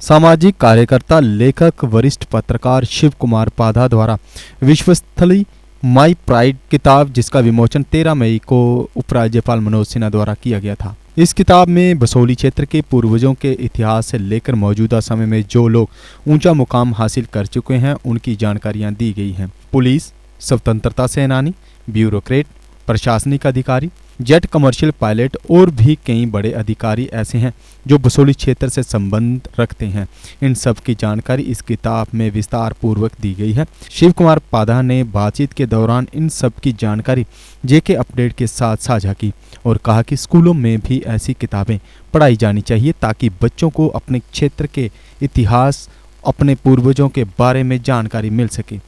सामाजिक कार्यकर्ता, लेखक, वरिष्ठ पत्रकार शिव कुमार पाधा द्वारा विश्वस्थली माई प्राइड किताब, जिसका विमोचन 13 मई को उपराज्यपाल मनोज सिन्हा द्वारा किया गया था। इस किताब में बसोली क्षेत्र के पूर्वजों के इतिहास से लेकर मौजूदा समय में जो लोग ऊंचा मुकाम हासिल कर चुके हैं उनकी जानकारियां दी गई हैं। पुलिस, स्वतंत्रता सेनानी, ब्यूरोक्रेट, प्रशासनिक अधिकारी, जेट कमर्शियल पायलट और भी कई बड़े अधिकारी ऐसे हैं जो बसोली क्षेत्र से संबंध रखते हैं। इन सब की जानकारी इस किताब में विस्तार पूर्वक दी गई है। शिव कुमार पाधा ने बातचीत के दौरान इन सब की जानकारी जेके अपडेट के साथ साझा की और कहा कि स्कूलों में भी ऐसी किताबें पढ़ाई जानी चाहिए ताकि बच्चों को अपने क्षेत्र के इतिहास, अपने पूर्वजों के बारे में जानकारी मिल सके।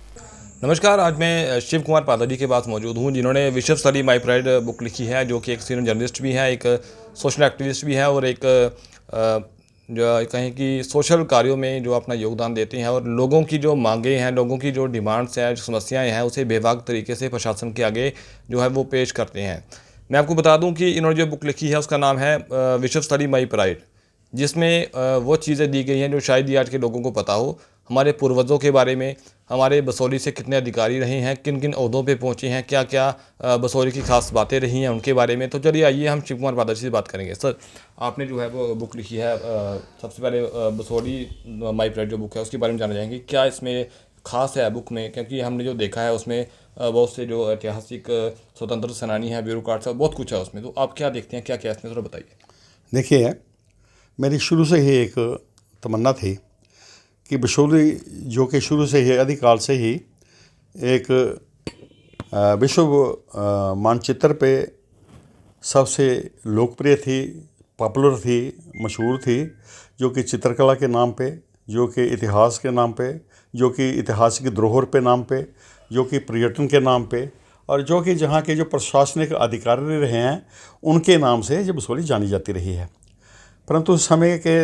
नमस्कार, आज मैं शिव कुमार पाधा जी के पास मौजूद हूँ, जिन्होंने विश्वस्थली माई प्राइड बुक लिखी है, जो कि एक सीनियर जर्नलिस्ट भी हैं, एक सोशल एक्टिविस्ट भी हैं और एक जो कहें कि सोशल कार्यों में जो अपना योगदान देते हैं और लोगों की जो मांगे हैं, लोगों की जो डिमांड्स हैं, जो समस्याएं हैं, उसे बेबाक तरीके से प्रशासन के आगे जो है वो पेश करते हैं। मैं आपको बता दूं कि इन्होंने जो बुक लिखी है उसका नाम है विश्वस्थली माई प्राइड, जिसमें वो चीज़ें दी गई हैं जो शायद ही आज के लोगों को पता हो। हमारे पूर्वजों के बारे में, हमारे बसोली से कितने अधिकारी रहे हैं, किन किन ओहदों पे पहुंचे हैं, क्या क्या बसोली की खास बातें रही हैं उनके बारे में। तो चलिए आइए हम शिव कुमार पाधा जी से बात करेंगे। सर, आपने जो है वो बुक लिखी है, सबसे पहले बसोली माई प्राइड जो बुक है उसके बारे में जानना चाहेंगे, क्या इसमें खास है बुक में? क्योंकि हमने जो देखा है उसमें बहुत से जो ऐतिहासिक स्वतंत्र सेनानी हैं, ब्यूरोक्राट्स हैं, बहुत कुछ है उसमें। तो आप क्या देखते हैं, क्या क्या इसमें, थोड़ा बताइए। देखिए, मेरी शुरू से ही एक तमन्ना थी कि बसोली, जो कि शुरू से ही आदिकाल से ही एक विश्व मानचित्र पे सबसे लोकप्रिय थी, पॉपुलर थी, मशहूर थी, जो कि चित्रकला के नाम पे, जो कि इतिहास के नाम पे, जो कि ऐतिहासिक धरोहर पे नाम पे, जो कि पर्यटन के नाम पे, और जो कि जहाँ के जो प्रशासनिक अधिकारी रहे हैं उनके नाम से ये बसोली जानी जाती रही है। परंतु समय के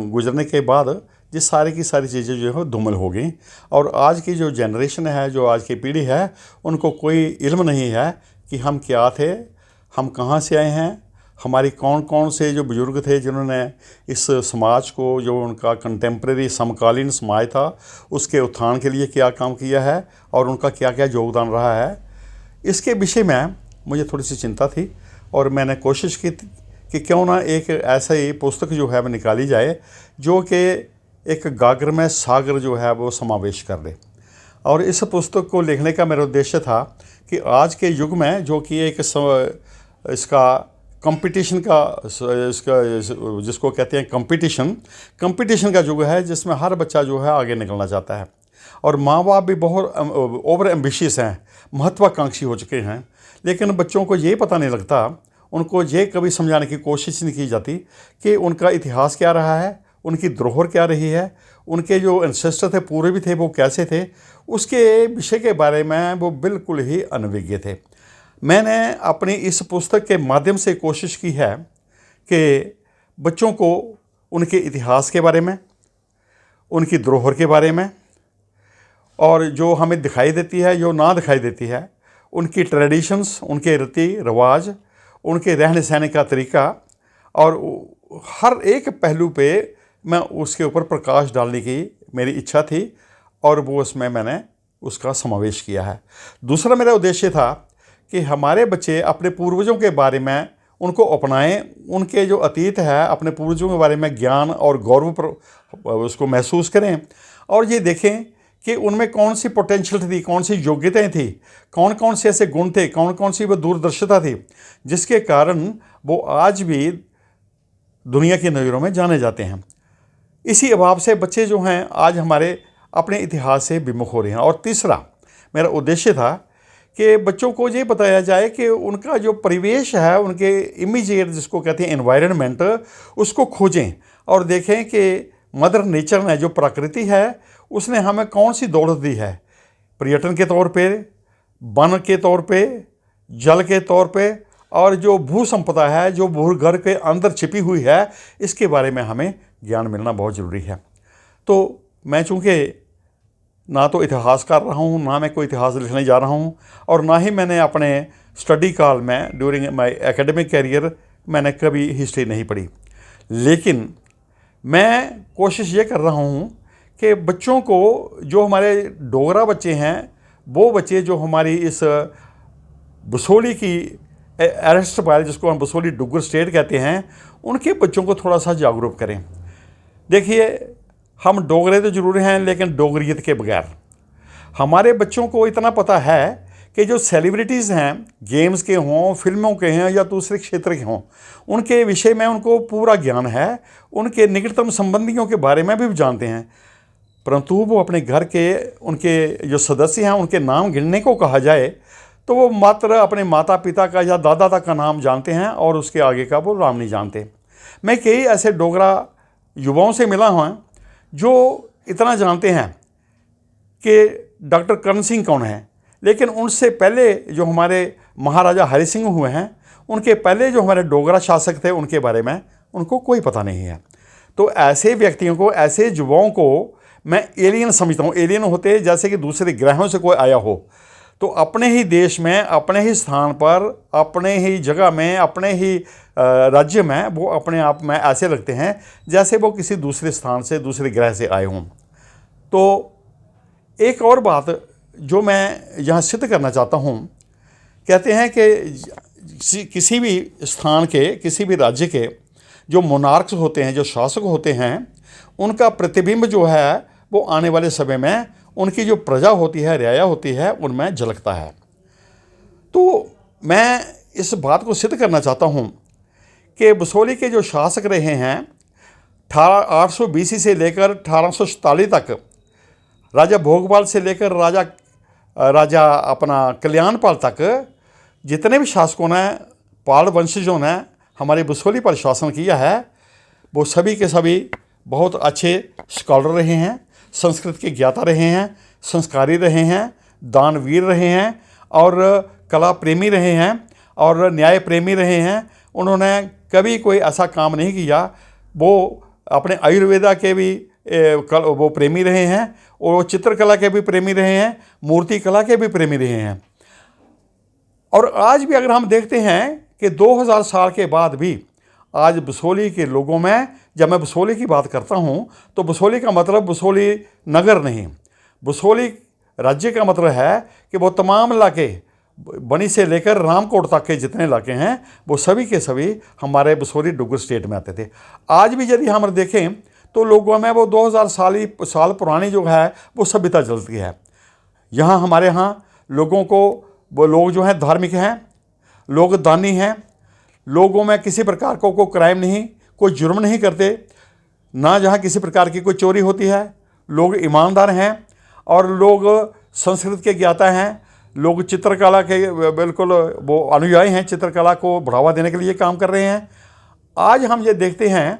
गुजरने के बाद ये सारी की सारी चीज़ें जो है धूमिल हो गई और आज की जो जनरेशन है, जो आज की पीढ़ी है, उनको कोई इल्म नहीं है कि हम क्या थे, हम कहाँ से आए हैं, हमारी कौन कौन से जो बुज़ुर्ग थे जिन्होंने इस समाज को, जो उनका कंटेम्प्रेरी समकालीन समाज था, उसके उत्थान के लिए क्या काम किया है और उनका क्या क्या योगदान रहा है। इसके विषय में मुझे थोड़ी सी चिंता थी और मैंने कोशिश की कि क्यों ना एक ऐसा ही पुस्तक जो है वो निकाली जाए जो कि एक गागर में सागर जो है वो समावेश कर दे। और इस पुस्तक को लिखने का मेरा उद्देश्य था कि आज के युग में, जो कि एक इसका कंपटीशन का, इसका जिसको कहते हैं कंपटीशन का युग है, जिसमें हर बच्चा जो है आगे निकलना चाहता है और माँ बाप भी बहुत ओवर एम्बिशियस हैं, महत्वाकांक्षी हो चुके हैं, लेकिन बच्चों को ये पता नहीं लगता, उनको ये कभी समझाने की कोशिश नहीं की जाती कि उनका इतिहास क्या रहा है, उनकी धरोहर क्या रही है, उनके जो एंसेस्टर थे, पूर्व भी थे, वो कैसे थे, उसके विषय के बारे में वो बिल्कुल ही अनभिज्ञ थे। मैंने अपनी इस पुस्तक के माध्यम से कोशिश की है कि बच्चों को उनके इतिहास के बारे में, उनकी धरोहर के बारे में, और जो हमें दिखाई देती है, जो ना दिखाई देती है, उनकी ट्रेडिशंस, उनके रीति रिवाज, उनके रहने सहने का तरीका, और हर एक पहलू पे मैं उसके ऊपर प्रकाश डालने की मेरी इच्छा थी और वो उसमें मैंने उसका समावेश किया है। दूसरा मेरा उद्देश्य था कि हमारे बच्चे अपने पूर्वजों के बारे में उनको अपनाएं, उनके जो अतीत है, अपने पूर्वजों के बारे में ज्ञान और गौरव पर उसको महसूस करें और ये देखें कि उनमें कौन सी पोटेंशियल थी, कौन सी योग्यताएं थी, कौन कौन से ऐसे गुण थे, कौन कौन सी वो दूरदर्शिता थी, जिसके कारण वो आज भी दुनिया की नज़रों में जाने जाते हैं। इसी अभाव से बच्चे जो हैं आज हमारे अपने इतिहास से विमुख हो रहे हैं। और तीसरा मेरा उद्देश्य था कि बच्चों को ये बताया जाए कि उनका जो परिवेश है, उनके इमीडिएट, जिसको कहते हैं एनवायरनमेंट, उसको खोजें और देखें कि मदर नेचर ने, जो प्रकृति है, उसने हमें कौन सी दौलत दी है, पर्यटन के तौर पे, वन के तौर पे, जल के तौर पे, और जो भू संपदा है, जो भूगर्भ के अंदर छिपी हुई है, इसके बारे में हमें ज्ञान मिलना बहुत ज़रूरी है। तो मैं चूँकि ना तो इतिहासकार रहा हूँ, ना मैं कोई इतिहास लिखने जा रहा हूँ, और ना ही मैंने अपने स्टडी काल में ड्यूरिंग माय एकेडमिक कैरियर मैंने कभी हिस्ट्री नहीं पढ़ी, लेकिन मैं कोशिश ये कर रहा हूँ कि बच्चों को, जो हमारे डोगरा बच्चे हैं, वो बच्चे जो हमारी इस बसोली की अरेस्ट पायल, जिसको हम बसोली डुग्गर स्टेट कहते हैं, उनके बच्चों को थोड़ा सा जागरूक करें। देखिए, हम डोगरे तो ज़रूर हैं, लेकिन डोगरियत के बगैर। हमारे बच्चों को इतना पता है कि जो सेलिब्रिटीज़ हैं, गेम्स के हों, फिल्मों के हैं या दूसरे क्षेत्र के हों, उनके विषय में उनको पूरा ज्ञान है, उनके निकटतम संबंधियों के बारे में भी जानते हैं, परंतु वो अपने घर के उनके जो सदस्य हैं उनके नाम गिनने को कहा जाए तो वो मात्र अपने माता पिता का या दादा दादा का नाम जानते हैं और उसके आगे का वो नाम नहीं जानते। मैं कई ऐसे डोगरा युवाओं से मिला हूँ जो इतना जानते हैं कि डॉक्टर करण सिंह कौन है, लेकिन उनसे पहले जो हमारे महाराजा हरि सिंह हुए हैं, उनके पहले जो हमारे डोगरा शासक थे, उनके बारे में उनको कोई पता नहीं है। तो ऐसे व्यक्तियों को, ऐसे युवाओं को मैं एलियन समझता हूँ। एलियन होते जैसे कि दूसरे ग्रहों से कोई आया हो, तो अपने ही देश में, अपने ही स्थान पर, अपने ही जगह में, अपने ही राज्य में वो अपने आप में ऐसे लगते हैं जैसे वो किसी दूसरे स्थान से, दूसरे ग्रह से आए हों। तो एक और बात जो मैं यहाँ सिद्ध करना चाहता हूँ, कहते हैं कि किसी भी स्थान के, किसी भी राज्य के जो मोनार्क्स होते हैं, जो शासक होते हैं, उनका प्रतिबिंब जो है वो आने वाले समय में उनकी जो प्रजा होती है, रियाया होती है, उनमें झलकता है। तो मैं इस बात को सिद्ध करना चाहता हूँ कि बसोली के जो शासक रहे हैं 800 BC से लेकर 1847 तक, राजा भोगपाल से लेकर राजा अपना कल्याणपाल तक, जितने भी शासकों ने, पाल वंशजों ने हमारे बसोली पर शासन किया है, वो सभी के सभी बहुत अच्छे स्कॉलर रहे हैं, संस्कृत के ज्ञाता रहे हैं, संस्कारी रहे हैं, दानवीर रहे हैं और कला प्रेमी रहे हैं और न्याय प्रेमी रहे हैं। उन्होंने कभी कोई ऐसा काम नहीं किया। वो अपने आयुर्वेदा के भी वो प्रेमी रहे हैं और वो चित्रकला के भी प्रेमी रहे हैं, मूर्ति कला के भी प्रेमी रहे हैं। और आज भी अगर हम देखते हैं कि 2000 साल के बाद भी आज बसोली के लोगों में, जब मैं बसोली की बात करता हूँ तो बसोली का मतलब बसोली नगर नहीं, बसोली राज्य का मतलब है कि वो तमाम इलाके, बनी से लेकर रामकोट तक के जितने इलाके हैं, वो सभी के सभी हमारे बसोली डुग्गर स्टेट में आते थे। आज भी यदि हम देखें तो लोगों में वो 2000 साल पुरानी जो है वो सभ्यता जलती है। यहाँ हमारे यहाँ लोगों को, वो लोग जो हैं धार्मिक हैं, लोग दानी हैं, लोगों में किसी प्रकार को कोई क्राइम नहीं, कोई जुर्म नहीं करते, ना जहाँ किसी प्रकार की कोई चोरी होती है, लोग ईमानदार हैं और लोग संस्कृत के ज्ञाता हैं, लोग चित्रकला के बिल्कुल वो अनुयायी हैं, चित्रकला को बढ़ावा देने के लिए काम कर रहे हैं। आज हम ये देखते हैं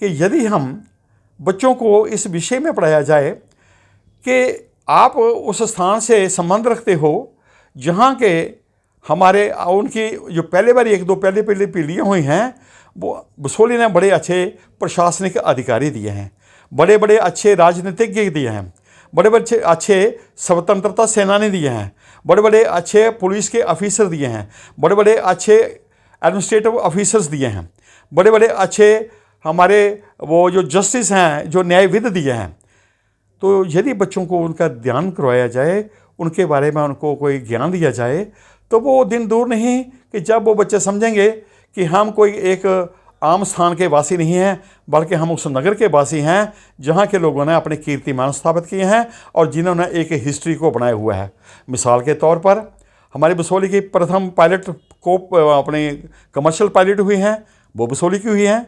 कि यदि हम बच्चों को इस विषय में पढ़ाया जाए कि आप उस स्थान से संबंध रखते हो जहाँ के हमारे, उनकी जो पहले बार 1-2 पहले पीढ़ियाँ हुई हैं, वो बसोली ने बड़े अच्छे प्रशासनिक अधिकारी दिए हैं, बड़े बड़े अच्छे राजनीतिज्ञ दिए हैं, बड़े बड़े अच्छे स्वतंत्रता सेनानी दिए हैं, बड़े बड़े अच्छे पुलिस के ऑफिसर दिए हैं, बड़े बड़े अच्छे एडमिनिस्ट्रेटिव ऑफिसर्स दिए हैं, बड़े बड़े अच्छे हमारे वो जो जस्टिस हैं, जो न्यायविद दिए हैं। तो यदि बच्चों को उनका ध्यान करवाया जाए, उनके बारे में उनको कोई ज्ञान दिया जाए, तो वो दिन दूर नहीं कि जब वो बच्चे समझेंगे कि हम कोई एक आम स्थान के वासी नहीं हैं, बल्कि हम उस नगर के वासी हैं जहाँ के लोगों ने अपने कीर्तिमान स्थापित किए हैं और जिन्होंने एक हिस्ट्री को बनाया हुआ है। मिसाल के तौर पर हमारी बसोली की प्रथम पायलट को अपनी कमर्शियल पायलट हुई हैं, वो बसोली की हुई हैं।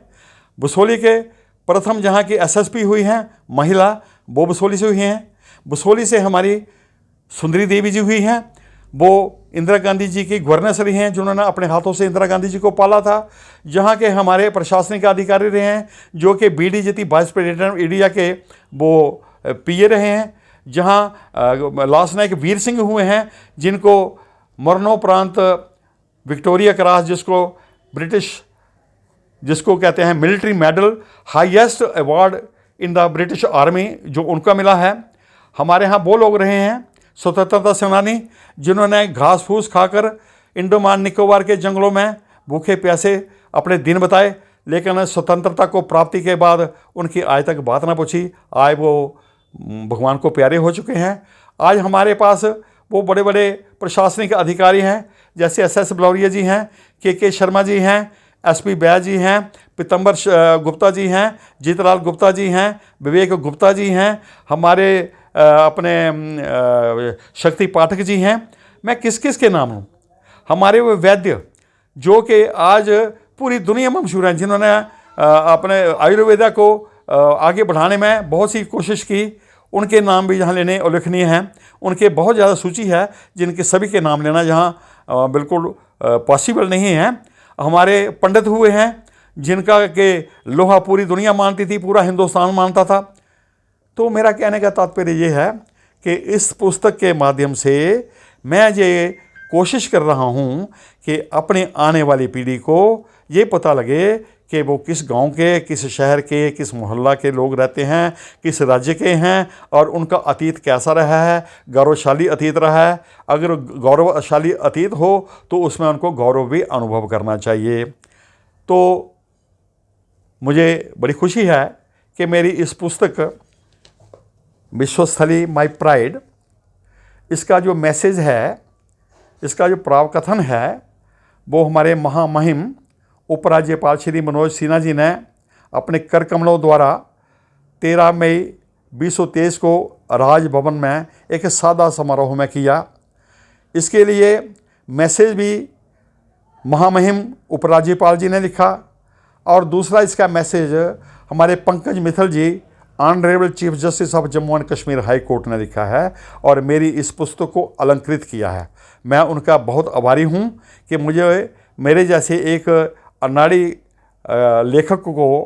बसोली के प्रथम जहाँ की SSP हुई हैं महिला, वो बसोली से हुई हैं। बसोली से हमारी सुंदरी देवी जी हुई हैं, वो इंदिरा गांधी जी की गवर्नेंस रही हैं, जिन्होंने अपने हाथों से इंदिरा गांधी जी को पाला था। जहाँ के हमारे प्रशासनिक अधिकारी रहे हैं, जो कि BDGT वाइस प्रेसिडेंट इंडिया के वो PA रहे हैं। जहाँ लास्ट नायक वीर सिंह हुए हैं, जिनको मरणोपरांत विक्टोरिया क्रॉस, जिसको कहते हैं military medal, highest award in the British army, जो उनका मिला है। हमारे यहाँ वो लोग रहे हैं स्वतंत्रता सेनानी, जिन्होंने घास फूस खाकर इंडोमान निकोबार के जंगलों में भूखे प्यासे अपने दिन बताए, लेकिन स्वतंत्रता को प्राप्ति के बाद उनकी आज तक बात ना पूछी। आज वो भगवान को प्यारे हो चुके हैं। आज हमारे पास वो बड़े बड़े प्रशासनिक अधिकारी हैं, जैसे SS बलौरिया जी हैं, के शर्मा जी हैं, SP बैज जी हैं, पीतम्बर गुप्ता जी हैं, जीतलाल गुप्ता जी हैं, विवेक गुप्ता जी हैं, हमारे अपने शक्ति पाठक जी हैं। मैं किस किस के नाम लूँ? हमारे वो वैद्य जो कि आज पूरी दुनिया में मशहूर हैं, जिन्होंने अपने आयुर्वेदा को आगे बढ़ाने में बहुत सी कोशिश की, उनके नाम भी यहाँ लेने उल्लेखनीय हैं। उनके बहुत ज़्यादा सूची है जिनके सभी के नाम लेना यहाँ बिल्कुल पॉसिबल नहीं है। हमारे पंडित हुए हैं जिनका के लोहा पूरी दुनिया मानती थी, पूरा हिंदुस्तान मानता था। तो मेरा कहने का तात्पर्य ये है कि इस पुस्तक के माध्यम से मैं ये कोशिश कर रहा हूँ कि अपने आने वाली पीढ़ी को ये पता लगे कि वो किस गांव के, किस शहर के, किस मोहल्ला के लोग रहते हैं, किस राज्य के हैं और उनका अतीत कैसा रहा है, गौरवशाली अतीत रहा है। अगर गौरवशाली अतीत हो तो उसमें उनको गौरव भी अनुभव करना चाहिए। तो मुझे बड़ी खुशी है कि मेरी इस पुस्तक विश्वस्थली माई प्राइड, इसका जो मैसेज है, इसका जो प्रावकथन है, वो हमारे महामहिम उपराज्यपाल श्री मनोज सिन्हा जी ने अपने कर कमलों द्वारा 13 मई 2023 को राजभवन में एक सादा समारोह में किया। इसके लिए मैसेज भी महामहिम उपराज्यपाल जी ने लिखा और दूसरा इसका मैसेज हमारे Pankaj Mittal ji, honourable chief justice of Jammu and Kashmir high court ने लिखा है और मेरी इस पुस्तक को अलंकृत किया है। मैं उनका बहुत आभारी हूँ कि मुझे मेरे जैसे एक अनाड़ी लेखक को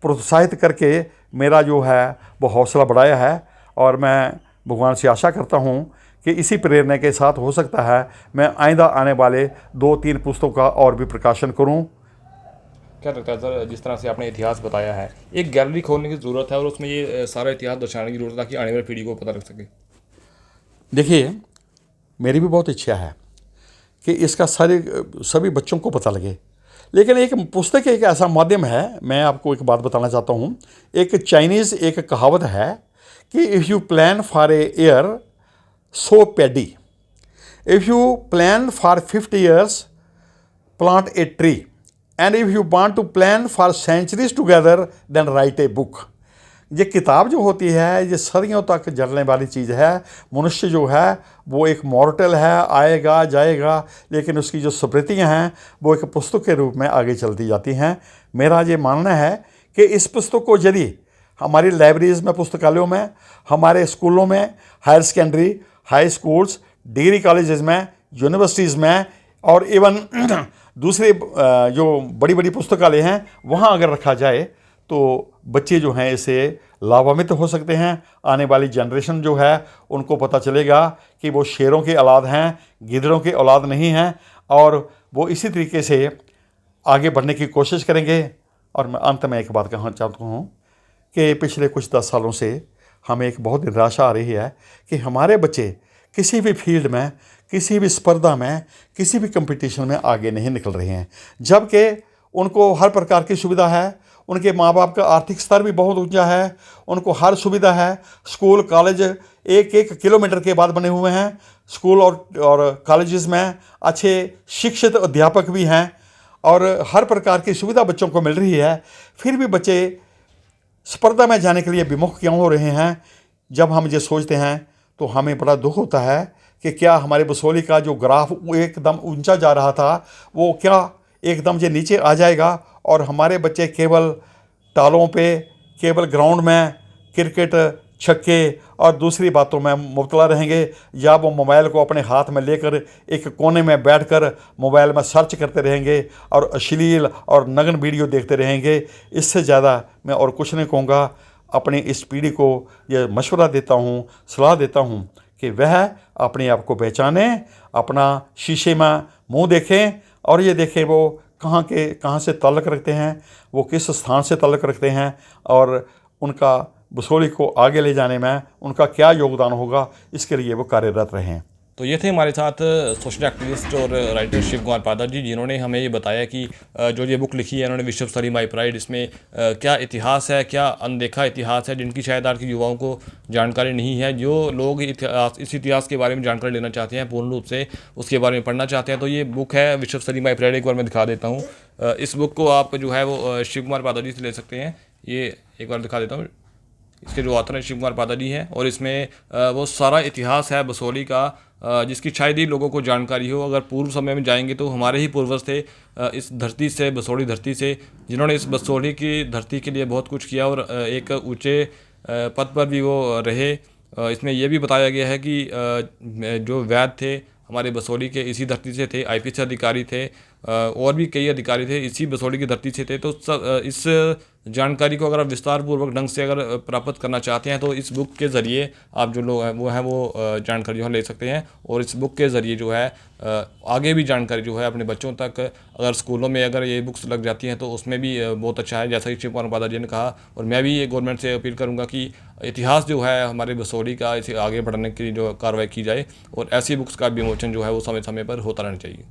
प्रोत्साहित करके मेरा जो है वो हौसला बढ़ाया है। और मैं भगवान से आशा करता हूँ कि इसी प्रेरणा के साथ हो सकता है मैं आइंदा आने वाले 2-3 पुस्तकों का और भी प्रकाशन करूँ। क्या लगता है सर, जिस तरह से आपने इतिहास बताया है, एक गैलरी खोलने की ज़रूरत है और उसमें ये सारा इतिहास दर्शाने की ज़रूरत है ताकि आने वाली पीढ़ी को पता लग सके? देखिए, मेरी भी बहुत इच्छा है कि इसका सभी बच्चों को पता लगे, लेकिन एक पुस्तक एक ऐसा माध्यम है। मैं आपको एक बात बताना चाहता हूँ। एक चाइनीज़ एक कहावत है कि if you plan for a year sow paddy, if you plan for 50 years plant a tree, and if you want to plan for centuries together then write a book. ये किताब जो होती है ये सदियों तक जलने वाली चीज़ है। मनुष्य जो है वो एक मॉर्टल है, आएगा जाएगा, लेकिन उसकी जो स्मृतियाँ हैं वो एक पुस्तक के रूप में आगे चलती जाती हैं। मेरा ये मानना है कि इस पुस्तक को यदि हमारी लाइब्रेरीज़ में, पुस्तकालयों में, हमारे स्कूलों में, higher secondary, high schools, degree colleges में, यूनिवर्सिटीज़ में और इवन दूसरे जो बड़ी बड़ी पुस्तकालय हैं वहाँ अगर रखा जाए तो बच्चे जो हैं इससे लाभान्वित हो सकते हैं। आने वाली जनरेशन जो है उनको पता चलेगा कि वो शेरों के औलाद हैं, गिदड़ों के औलाद नहीं हैं और वो इसी तरीके से आगे बढ़ने की कोशिश करेंगे। और मैं अंत में एक बात कहना चाहता हूँ कि पिछले कुछ 10 सालों से हमें एक बहुत निराशा आ रही है कि हमारे बच्चे किसी भी फील्ड में, किसी भी स्पर्धा में, किसी भी कंपटीशन में आगे नहीं निकल रहे हैं, जबकि उनको हर प्रकार की सुविधा है। उनके माँ बाप का आर्थिक स्तर भी बहुत ऊंचा है, उनको हर सुविधा है। स्कूल कॉलेज 1-1 किलोमीटर के बाद बने हुए हैं। स्कूल और कॉलेजेस में अच्छे शिक्षित अध्यापक भी हैं और हर प्रकार की सुविधा बच्चों को मिल रही है। फिर भी बच्चे स्पर्धा में जाने के लिए विमुख क्यों हो रहे हैं? जब हम ये सोचते हैं तो हमें बड़ा दुख होता है कि क्या हमारे बसोली का जो ग्राफ एकदम ऊंचा जा रहा था वो क्या एकदम से नीचे आ जाएगा और हमारे बच्चे केवल टालों पे, केवल ग्राउंड में क्रिकेट, छक्के और दूसरी बातों में मुब्तला रहेंगे, या वो मोबाइल को अपने हाथ में लेकर एक कोने में बैठकर मोबाइल में सर्च करते रहेंगे और अश्लील और नग्न वीडियो देखते रहेंगे। इससे ज़्यादा मैं और कुछ नहीं कहूँगा। अपनी इस पीढ़ी को यह मशवरा देता हूँ, सलाह देता हूँ कि वह अपने आप को पहचानें, अपना शीशे में मुंह देखें और ये देखें वो कहाँ से ताल्लुक़ रखते हैं, वो किस स्थान से ताल्लुक़ रखते हैं और उनका बसोली को आगे ले जाने में उनका क्या योगदान होगा, इसके लिए वो कार्यरत रहें। तो ये थे हमारे साथ सोशल एक्टिविस्ट और राइटर शिव कुमार पादा जी, जिन्होंने हमें ये बताया कि जो ये बुक लिखी है इन्होंने विश्व स्तरीय माई प्राइड, इसमें क्या इतिहास है, क्या अनदेखा इतिहास है जिनकी शायद आज के युवाओं को जानकारी नहीं है। जो लोग इस इतिहास के बारे में जानकारी लेना चाहते हैं, पूर्ण रूप से उसके बारे में पढ़ना चाहते हैं, तो ये बुक है विश्व स्तरीय माई प्राइड। एक बार मैं दिखा देता हूँ। इस बुक को आप जो है वो शिव कुमार पादा जी से ले सकते हैं। ये एक बार दिखा देता हूँ। इसके जो ऑथर हैं शिव कुमार पादा जी हैं, और इसमें वो सारा इतिहास है बसोली का, जिसकी शायद ही लोगों को जानकारी हो। अगर पूर्व समय में जाएंगे तो हमारे ही पूर्वज थे इस धरती से, बसोली धरती से, जिन्होंने इस बसोली की धरती के लिए बहुत कुछ किया और एक ऊंचे पद पर भी वो रहे। इसमें यह भी बताया गया है कि जो वैद्य थे हमारे बसोली के इसी धरती से थे, आईपीएस अधिकारी थे, और भी कई अधिकारी थे इसी बसोली की धरती से थे। तो इस जानकारी को अगर आप विस्तार पूर्वक ढंग से अगर प्राप्त करना चाहते हैं तो इस बुक के ज़रिए आप जो लोग हैं वो जानकारी जो है ले सकते हैं। और इस बुक के ज़रिए जो है आगे भी जानकारी जो है अपने बच्चों तक, अगर स्कूलों में अगर ये बुक्स लग जाती हैं तो उसमें भी बहुत अच्छा है, जैसा कि शिव कुमार पादा जी ने कहा। और मैं भी ये गवर्नमेंट से अपील करूँगा कि इतिहास जो है हमारे बसोली का, इसे आगे बढ़ाने की जो कार्रवाई की जाए, और ऐसी बुक्स का विमोचन जो है वो समय समय पर होता रहना चाहिए।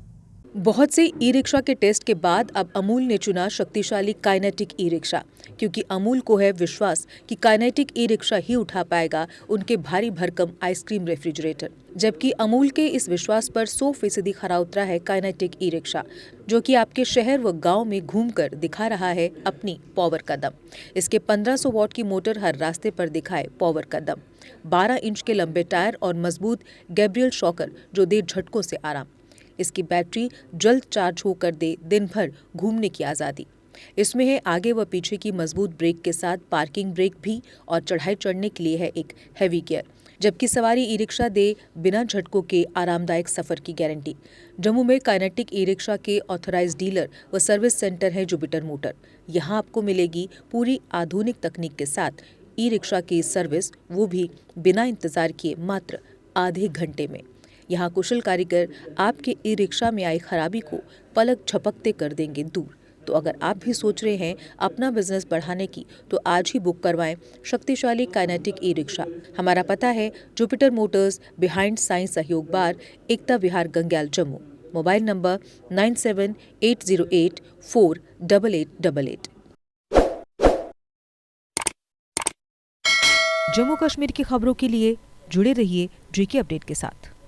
बहुत से ई रिक्शा के टेस्ट के बाद अब अमूल ने चुना शक्तिशाली काइनेटिक ई रिक्शा, क्योंकि अमूल को है विश्वास कि काइनेटिक ई रिक्शा ही उठा पाएगा उनके भारी भरकम आइसक्रीम रेफ्रिजरेटर। जबकि अमूल के इस विश्वास पर 100% खरा उतरा है काइनेटिक ई रिक्शा, जो कि आपके शहर व गांव में घूमकर दिखा रहा है अपनी पावर का दम। इसके 1500 वॉट की मोटर हर रास्ते पर दिखाए पावर का दम, 12 इंच के लंबे टायर और मजबूत गैब्रियल शॉकर जो दे झटकों से आराम। इसकी बैटरी जल्द चार्ज होकर दे दिन भर घूमने की आज़ादी। इसमें है आगे व पीछे की मजबूत ब्रेक के साथ पार्किंग ब्रेक भी, और चढ़ाई चढ़ने के लिए है एक हैवी गियर। जबकि सवारी ई रिक्शा दे बिना झटकों के आरामदायक सफर की गारंटी। जम्मू में काइनेटिक ई रिक्शा के ऑथराइज्ड डीलर व सर्विस सेंटर है जुपिटर मोटर। यहाँ आपको मिलेगी पूरी आधुनिक तकनीक के साथ ई रिक्शा की सर्विस, वो भी बिना इंतजार किए मात्र आधे घंटे में। यहाँ कुशल कारीगर आपके ई रिक्शा में आई खराबी को पलक झपकते कर देंगे दूर। तो अगर आप भी सोच रहे हैं अपना बिजनेस बढ़ाने की, तो आज ही बुक करवाएं शक्तिशाली काइनेटिक ई रिक्शा। हमारा पता है Jupiter Motors, behind science Sahyog bar, Ekta Vihar, Gangyal, Jammu. Mobile number 9780848888। Jammu Kashmir की खबरों के लिए जुड़े रहिए JK अपडेट के साथ।